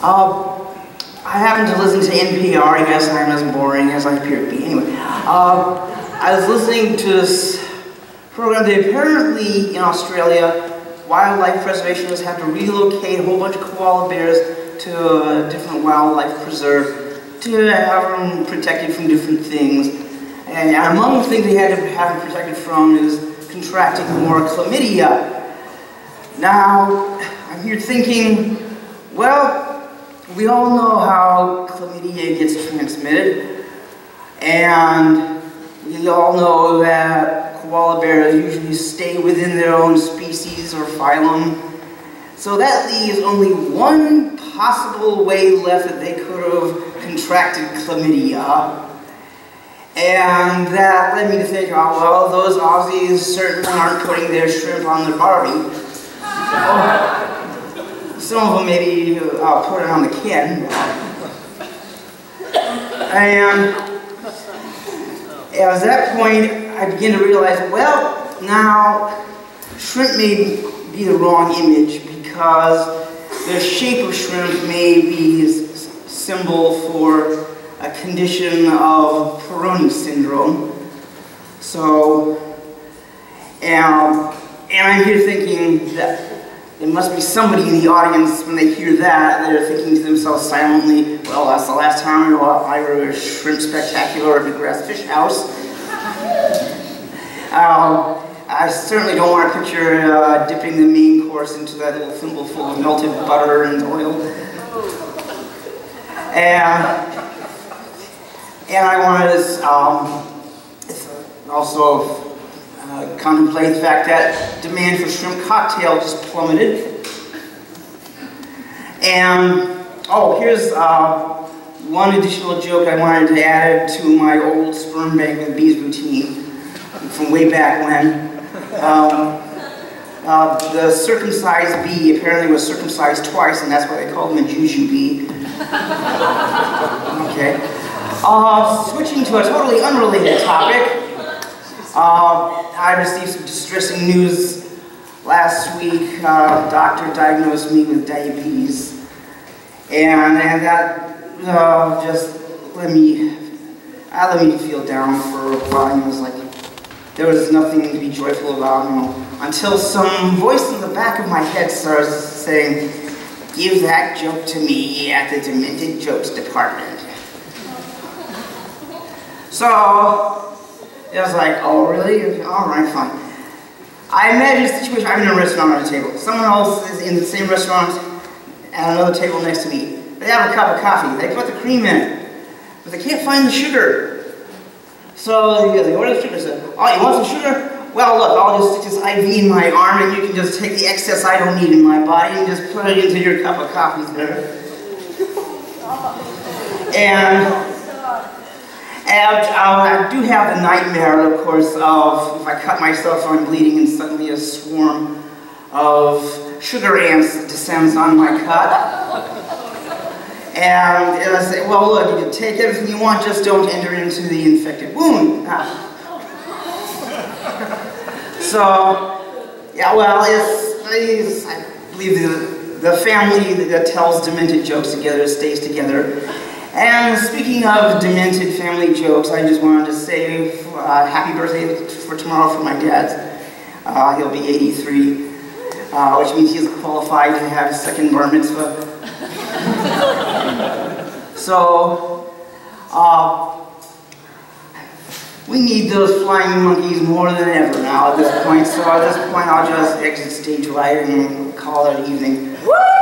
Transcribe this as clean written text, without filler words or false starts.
I happen to listen to NPR. I guess I'm as boring as I appear to be. Anyway, I was listening to this program that apparently in Australia, wildlife preservationists have to relocate a whole bunch of koala bears to a different wildlife preserve to have them protected from different things. And among the things they had to have them protected from is contracting more chlamydia. Now, I'm here thinking, well, we all know how chlamydia gets transmitted, and we all know that koala bears usually stay within their own species or phylum. So that leaves only one possible way left that they could have contracted chlamydia. And that led me to think, oh, well, those Aussies certainly aren't putting their shrimp on their Barbie. Some of them maybe put it on the Ken. And at that point, I began to realize, well, now, shrimp may be the wrong image because the shape of shrimp may be a symbol for a condition of Peyronie syndrome. So, and I'm here thinking that there must be somebody in the audience when they hear that, they're thinking to themselves silently, well, that's the last time I were a shrimp spectacular at the Grass Fish House. I certainly don't want to picture dipping the main course into that little thimble full of melted butter and oil. And I wanted to also contemplate the fact that demand for shrimp cocktail just plummeted. And, oh, here's one additional joke I wanted to add to my old sperm bank with bees routine from way back when. The circumcised bee apparently was circumcised twice, and that's why they called him a juju bee. Okay. Switching to a totally unrelated topic, I received some distressing news last week. A doctor diagnosed me with diabetes, and that just let me feel down for a while. It was like there was nothing to be joyful about, you know, until some voice in the back of my head starts saying, "Give that joke to me at the Demented Jokes department." So, it was like, oh really? Alright, fine. I imagine a situation, I'm in a restaurant at a table. Someone else is in the same restaurant at another table next to me. They have a cup of coffee, they put the cream in it, but they can't find the sugar. So they order the sugar, say, oh, you want some sugar? Well look, I'll just stick this IV in my arm and you can just take the excess I don't need in my body and just put it into your cup of coffee there. And I do have the nightmare, of course, of if I cut myself so I'm bleeding and suddenly a swarm of sugar ants descends on my cut. And I say, well look, you can take everything you want, just don't enter into the infected wound. So, yeah, well, I believe the family that tells demented jokes together stays together. And speaking of demented family jokes, I just wanted to say happy birthday for tomorrow for my dad. He'll be 83, which means he's qualified to have his second bar mitzvah. So, we need those flying monkeys more than ever now at this point. So at this point, I'll just exit stage right and call it an evening. Woo!